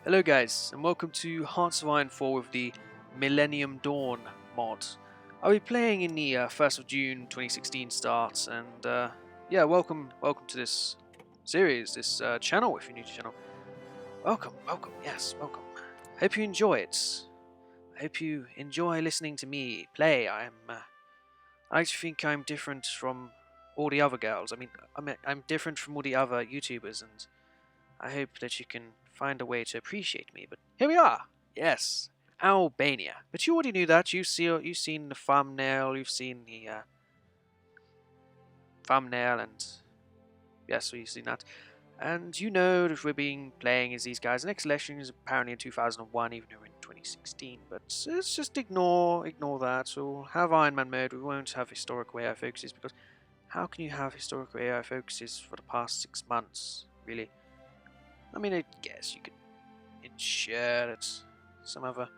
Hello guys, and welcome to Hearts of Iron 4 with the Millennium Dawn mod. I'll be playing in the 1st of June 2016 starts, and yeah, welcome to this series, this channel if you're new to the channel. Welcome, yes, welcome. Hope you enjoy it. I hope you enjoy listening to me play. I like to think I'm different from all the other girls. I'm different from all the other YouTubers, and I hope that you can find a way to appreciate me. But here we are. Yes, Albania. But you already knew that. You've seen the thumbnail. You've seen the thumbnail, and yes, so you've seen that. And you know that we're being playing as these guys. The next election is apparently in 2001, even though we're in 2016. But let's just ignore that. So we'll have Iron Man mode. We won't have historical AI focuses, because how can you have historical AI focuses for the past 6 months, really? I mean, I guess you could ensure that some other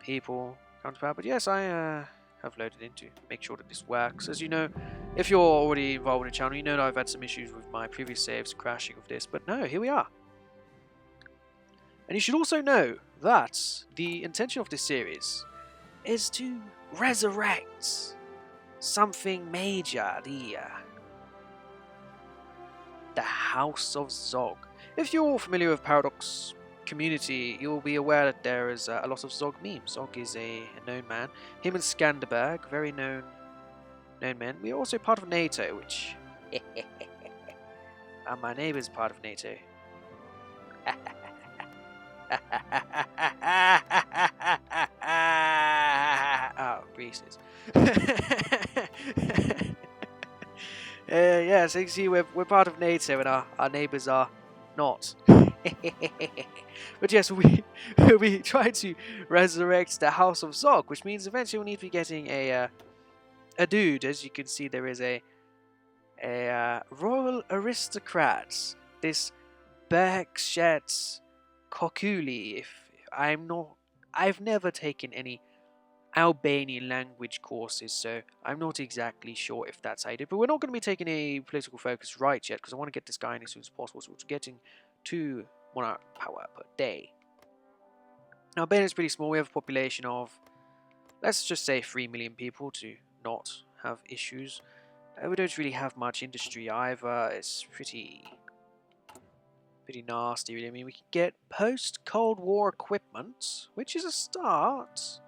people come to power, but yes, I have loaded in to make sure that this works. As you know, if you're already involved in the channel, you know that I've had some issues with my previous saves crashing with this, but no, here we are. And you should also know that the intention of this series is to resurrect something major, the House of Zog. If you're familiar with Paradox community, you'll be aware that there is a lot of Zog memes. Zog is a known man. Him and Skanderberg, very known men. We are also part of NATO, which... and my neighbour's part of NATO. Oh, Reese's. Yeah, so you can see we're part of NATO and our neighbours are not. But yes, we try to resurrect the House of Zog, which means eventually we'll need to be getting a dude. As you can see, there is a royal aristocrat, this Berkshet Kokuli. I've never taken any Albanian language courses, so I'm not exactly sure if that's how you do. But we're not going to be taking a political focus right yet, because I want to get this guy in as soon as possible, so we're getting to 1 hour power per day. Now, Albania is pretty small. We have a population of, let's just say, 3 million people to not have issues. We don't really have much industry either. It's pretty nasty, really. I mean, we can get post-Cold War equipment, which is a start.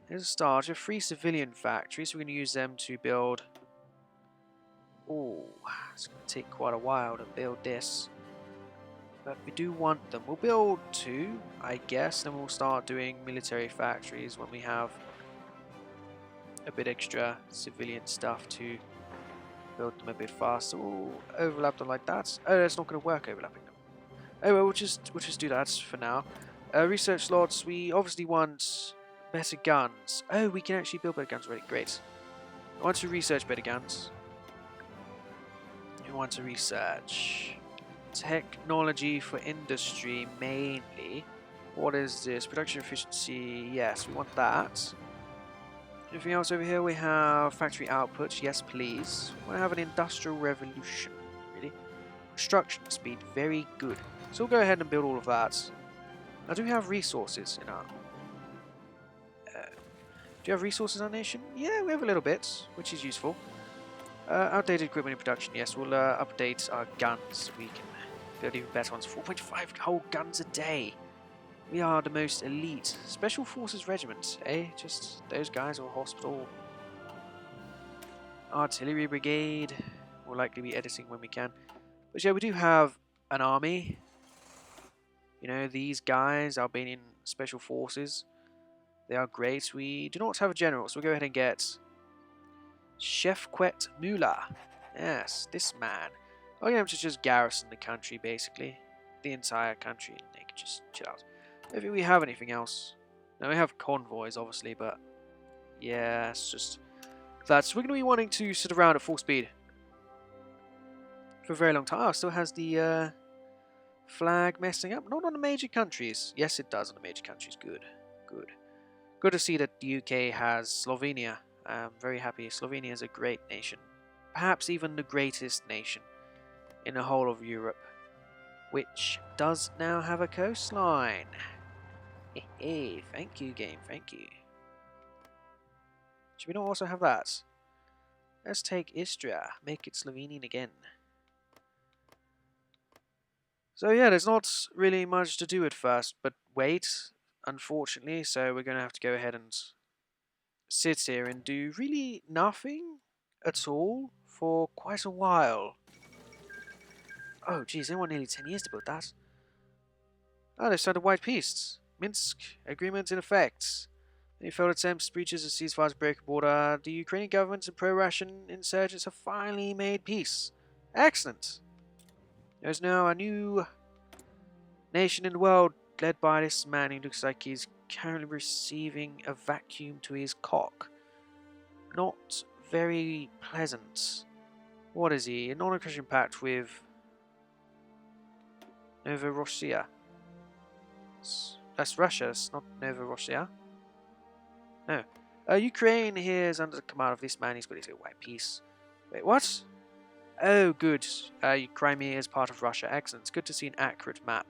Here's a start. We have 3 civilian factories. We're going to use them to build... Oh, it's going to take quite a while to build this. But we do want them. We'll build 2, I guess. Then we'll start doing military factories when we have a bit extra civilian stuff to build them a bit faster. We'll overlap them like that. Oh, it's not going to work overlapping them. Oh, well, we'll just do that for now. Research slots. We obviously want... better guns. Oh, we can actually build better guns already. Great. I want to research better guns. We want to research technology for industry mainly. What is this? Production efficiency. Yes, we want that. Anything else over here? We have factory output. Yes, please. We want to have an industrial revolution. Really. Construction speed. Very good. So we'll go ahead and build all of that. Now, do we have resources in our... do you have resources in our nation? Yeah, we have a little bit, which is useful. Outdated equipment in production. Yes, we'll update our guns so we can build even better ones. 4.5 whole guns a day. We are the most elite. Special Forces Regiment, eh? Just those guys or hospital. Artillery Brigade. We'll likely be editing when we can. But yeah, we do have an army. You know, these guys, Albanian Special Forces. They are great. We do not have a general, so we'll go ahead and get Shefquet Mula. Yes, this man. I'll get him to just garrison the country, basically. The entire country, and they can just chill out. I don't think we have anything else. Now, we have convoys, obviously, but yeah, it's just that. So we're going to be wanting to sit around at full speed for a very long time. Oh, it still has the flag messing up. Not on the major countries. Yes, it does on the major countries. Good. Good. Good to see that the UK has Slovenia. I'm very happy. Slovenia is a great nation. Perhaps even the greatest nation in the whole of Europe. which does now have a coastline. Hey, thank you, game, thank you. Should we not also have that? Let's take Istria, make it Slovenian again. So yeah, there's not really much to do at first, but wait, unfortunately, so we're going to have to go ahead and sit here and do really nothing at all for quite a while. Oh geez, they want nearly 10 years to build that. Oh, they've signed a white peace. Minsk agreement in effect. Any failed attempts, breaches of ceasefire to break a border. The Ukrainian government and pro-Russian insurgents have finally made peace. Excellent. There's now a new nation in the world led by this man who looks like he's currently receiving a vacuum to his cock. Not very pleasant. What is he? A non-aggression pact with Novorossiya. That's Russia, it's not Novorossiya. No. Ukraine here is under the command of this man. He's got his little white piece. Wait, what? Oh, good. Crimea is part of Russia. Excellent. It's good to see an accurate map.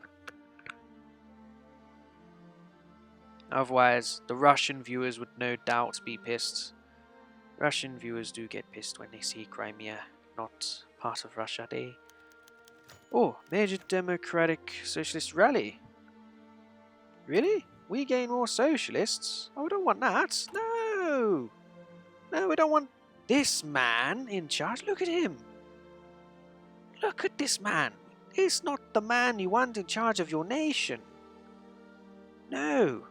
Otherwise, the Russian viewers would no doubt be pissed. Russian viewers do get pissed when they see Crimea not part of Russia. Oh, major democratic socialist rally. Really? We gain more socialists? Oh, we don't want that. No! No, we don't want this man in charge. Look at him. Look at this man. He's not the man you want in charge of your nation. No.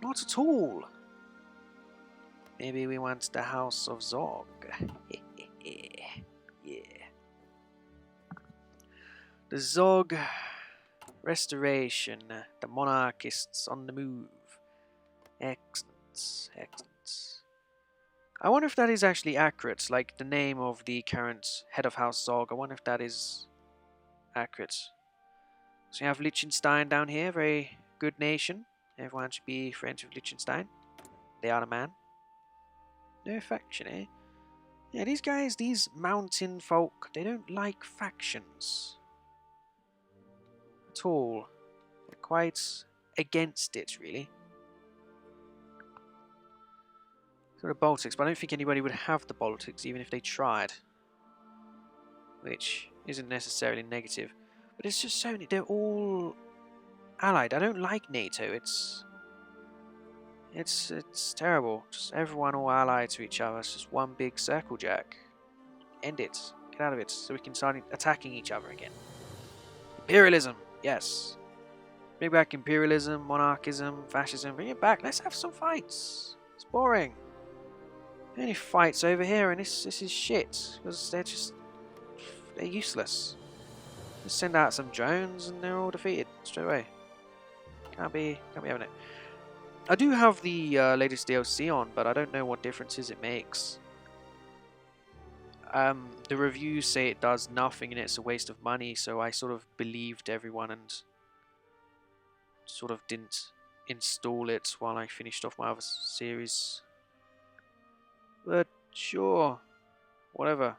Not at all. Maybe we want the House of Zog. Yeah. The Zog restoration. The monarchists on the move. Excellent. Excellent. I wonder if that is actually accurate, like the name of the current head of House Zog. I wonder if that is accurate. So you have Liechtenstein down here, very good nation. Everyone should be friends with Liechtenstein. They are the man. No faction, eh? Yeah, these guys, these mountain folk, they don't like factions. At all. They're quite against it, really. Sort of Baltics, but I don't think anybody would have the Baltics even if they tried. Which isn't necessarily negative. But it's just so many, they're all allied. I don't like NATO. It's terrible. Just everyone all allied to each other. It's just one big circle jerk. End it. Get out of it so we can start attacking each other again. Imperialism. Yes. Bring back imperialism, monarchism, fascism. Bring it back. Let's have some fights. It's boring. Any fights over here and this is shit. Because they're useless. Just send out some drones and they're all defeated straight away. Can't be having it. I do have the latest DLC on, but I don't know what differences it makes. The reviews say it does nothing and it's a waste of money, so I sort of believed everyone and sort of didn't install it while I finished off my other series. But sure, whatever.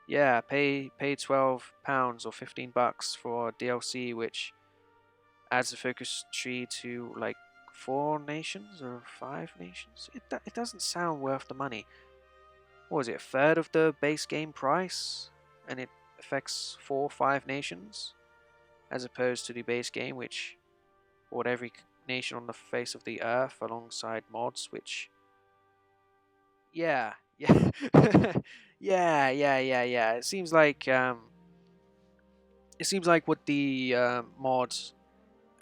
Yeah, pay £12 or $15 for DLC, which adds a focus tree to like 4 nations or 5 nations. It doesn't sound worth the money. What was it, a third of the base game price? And it affects 4 or 5 nations? As opposed to the base game, which bought every nation on the face of the earth alongside mods, which... Yeah. yeah. It seems like what the mods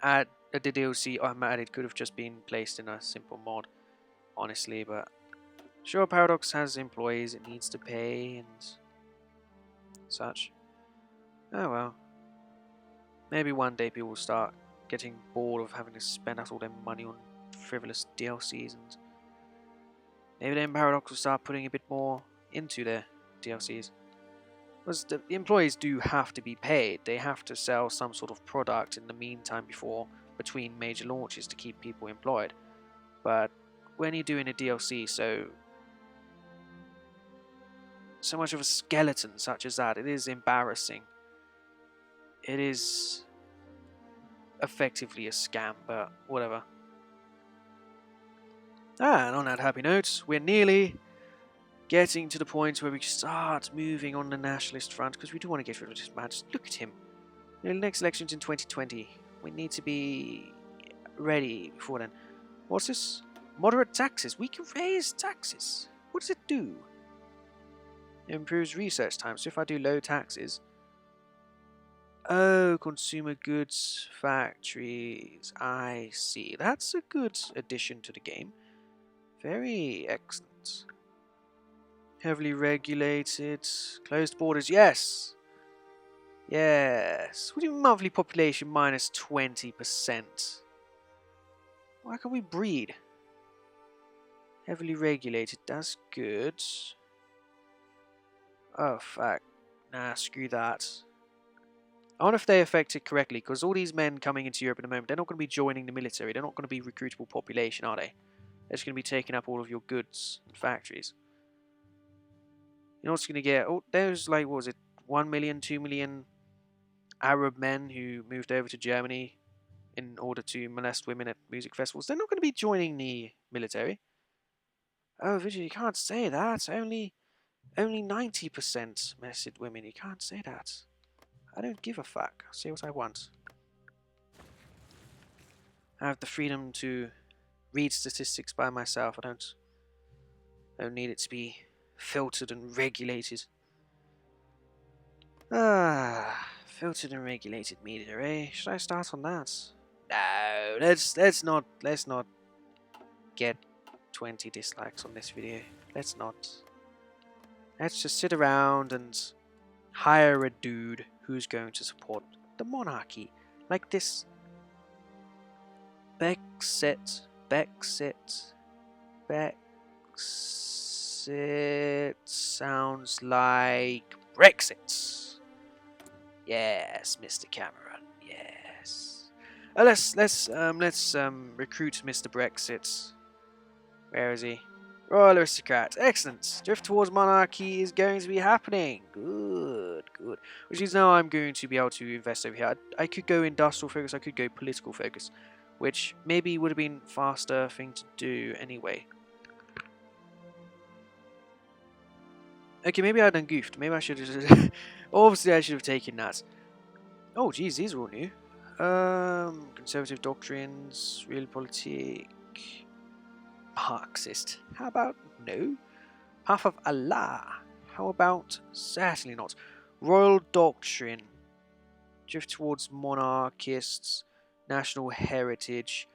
at the DLC added could have just been placed in a simple mod, honestly. But sure, Paradox has employees it needs to pay and such. Oh well. Maybe one day people will start getting bored of having to spend out all their money on frivolous DLCs, and maybe then Paradox will start putting a bit more into their DLCs. Because the employees do have to be paid. They have to sell some sort of product in the meantime between major launches to keep people employed. But when you're doing a DLC so much of a skeleton such as that, it is embarrassing. it is effectively a scam, but whatever. And on that happy note, we're nearly getting to the point where we start moving on the nationalist front, because we do want to get rid of this man. Just look at him. The next election's in 2020. We need to be ready before then. What's this? Moderate taxes. We can raise taxes. What does it do? It improves research time. So if I do low taxes... Oh, consumer goods factories. I see. That's a good addition to the game. Very excellent. Heavily regulated. Closed borders. Yes. Yes. What do you mean monthly population minus 20%? Why can't we breed? Heavily regulated. That's good. Oh, fuck. Nah, screw that. I wonder if they affect it correctly, because all these men coming into Europe at the moment, they're not going to be joining the military. They're not going to be recruitable population, are they? They're just going to be taking up all of your goods and factories. You know what's going to get? Oh, there's like, what was it? 1 million, 2 million Arab men who moved over to Germany in order to molest women at music festivals. They're not going to be joining the military. Oh, Vijay, you can't say that. Only 90% molested women. You can't say that. I don't give a fuck. I'll say what I want. I have the freedom to read statistics by myself. I don't need it to be filtered and regulated. Filtered and regulated media, eh? Should I start on that? No, let's not get 20 dislikes on this video. Let's not. Let's just sit around and hire a dude who's going to support the monarchy. Like this. Brexit sounds like Brexit. Yes, Mr. Cameron. Yes. Let's recruit Mr. Brexit. Where is he? Royal aristocrat. Excellent. Drift towards monarchy is going to be happening. Good, good. Which means now I'm going to be able to invest over here. I could go industrial focus. I could go political focus, which maybe would have been faster thing to do anyway. Okay, maybe I done goofed. Maybe I should have... Obviously, I should have taken that. Oh, geez, these are all new. Conservative doctrines, realpolitik, Marxist. How about no? Path of Allah. How about certainly not? Royal doctrine. Drift towards monarchists, national heritage,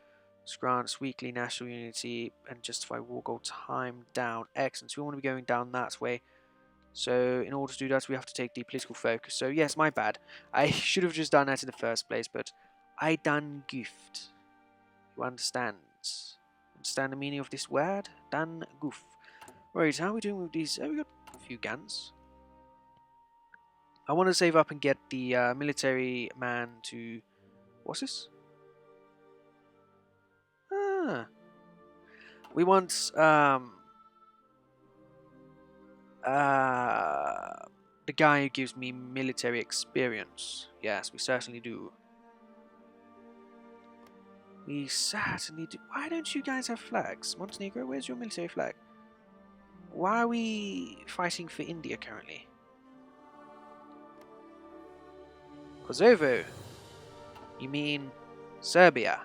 grants weekly national unity, and justify war goal time down. Excellent. So we want to be going down that way. So in order to do that, we have to take the political focus. So yes, my bad. I should have just done that in the first place, but I done goofed. You understand? Understand the meaning of this word? Done goof. Right, how are we doing with these? Oh, we got a few guns. I want to save up and get the military man to... What's this? Ah. We want... the guy who gives me military experience. Yes, we certainly do. We certainly do. Why don't you guys have flags? Montenegro, where's your military flag? Why are we fighting for India currently? Kosovo. You mean Serbia,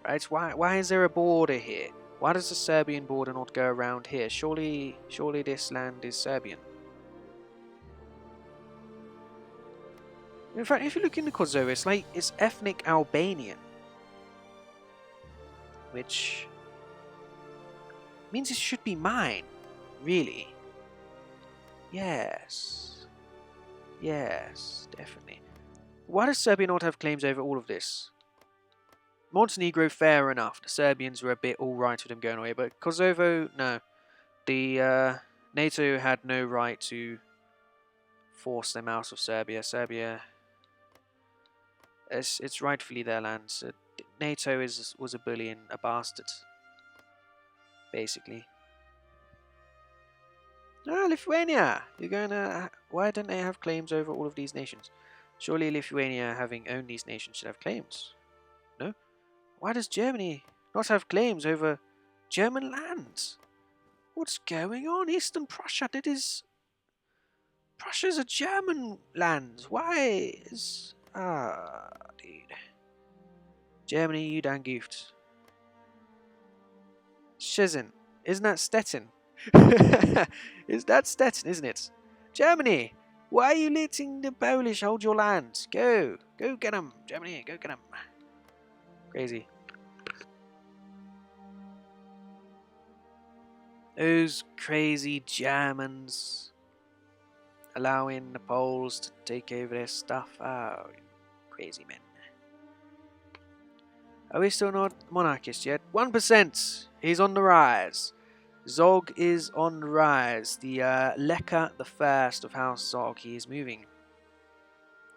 right? Why is there a border here? Why does the Serbian border not go around here? Surely this land is Serbian. In fact, if you look into Kosovo, it's ethnic Albanian, which means it should be mine, really. Yes, definitely. Why does Serbia not have claims over all of this? Montenegro, fair enough. The Serbians were a bit alright with them going away, but Kosovo, no. The NATO had no right to force them out of Serbia. Serbia, it's rightfully their land. So NATO was a bully and a bastard, basically. Ah, Lithuania! You're gonna... Why don't they have claims over all of these nations? Surely Lithuania, having owned these nations, should have claims. No? Why does Germany not have claims over German lands? What's going on? Eastern Prussia, that is... Prussia's a German land. Why is... Ah, dude. Germany, you done goofed. Szczecin. Isn't that Stettin? Is that Stettin, isn't it? Germany! Why are you letting the Polish hold your land? Go! Go get them! Germany, go get them! Crazy. Those crazy Germans allowing the Poles to take over their stuff. Oh, crazy men. Are we still not monarchist yet? 1%! He's on the rise. Zog is on the rise. The Leka the First of House Zog, he is moving.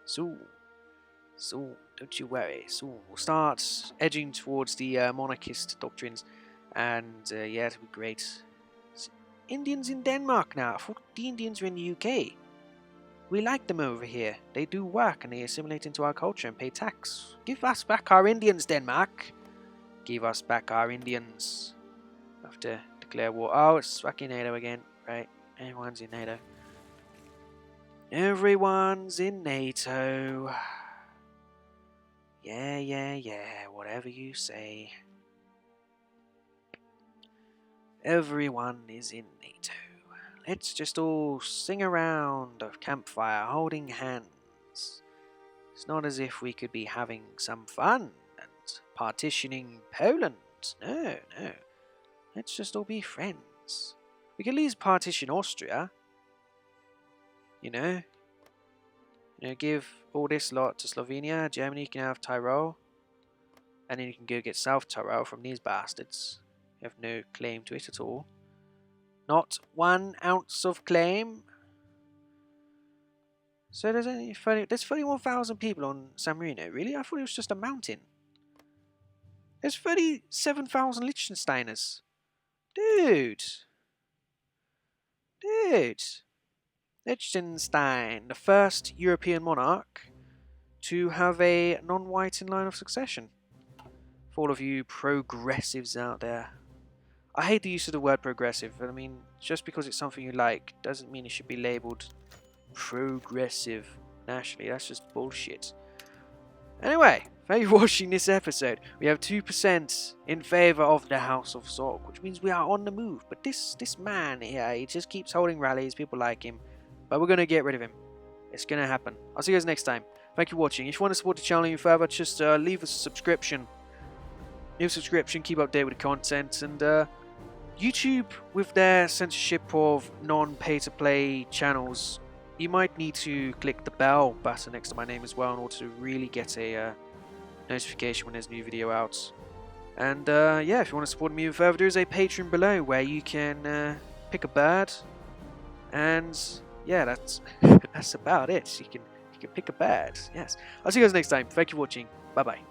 So, don't you worry. So, we'll start edging towards the monarchist doctrines. And yeah, it'll be great. It's Indians in Denmark now. I thought the Indians were in the UK. We like them over here. They do work and they assimilate into our culture and pay tax. Give us back our Indians, Denmark. Give us back our Indians. Have to declare war. Oh, it's fucking NATO again. Right. Everyone's in NATO. Everyone's in NATO. Yeah. Whatever you say. Everyone is in NATO. Let's just all sing around a campfire holding hands. It's not as if we could be having some fun and partitioning Poland. No. Let's just all be friends. We could at least partition Austria. You know, give all this lot to Slovenia. Germany can have Tyrol. And then you can go get South Tyrol from these bastards. You have no claim to it at all. Not 1 ounce of claim. So there's only 31,000 people on San Marino. Really? I thought it was just a mountain. There's 37,000 Liechtensteiners. Dude. Liechtenstein, the first European monarch to have a non-white in line of succession. For all of you progressives out there. I hate the use of the word progressive. I mean, just because it's something you like doesn't mean it should be labelled progressive nationally. That's just bullshit. Anyway, thank you for watching this episode. We have 2% in favour of the House of Zog, which means we are on the move. But this man here, he just keeps holding rallies. People like him. But we're going to get rid of him. It's going to happen. I'll see you guys next time. Thank you for watching. If you want to support the channel even further, just leave us a subscription. Leave a subscription, keep up to date with the content. And YouTube, with their censorship of non-pay-to-play channels, you might need to click the bell button next to my name as well in order to really get a notification when there's a new video out. And yeah, if you want to support me even further, there is a Patreon below where you can pick a bird. And yeah, that's that's about it. You can pick a bird. Yes. I'll see you guys next time. Thank you for watching. Bye bye.